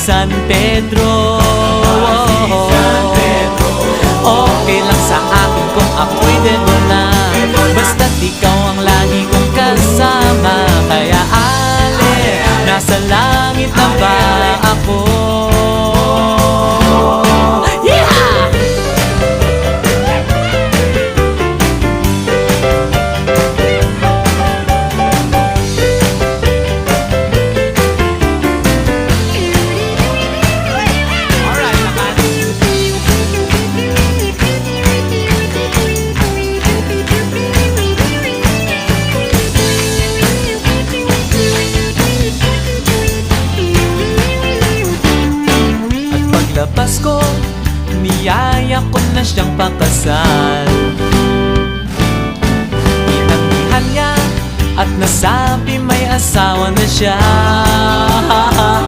San Pedro. Okay lang sa akin kung ako'y dedo na, basta't ikaw ang lagi kong kasama. Kaya ale, nasa langit na ba ako? Paglabas ko, niyaya ko na siyang pakasal. Inanggihan niya at nasabi may asawa na siya.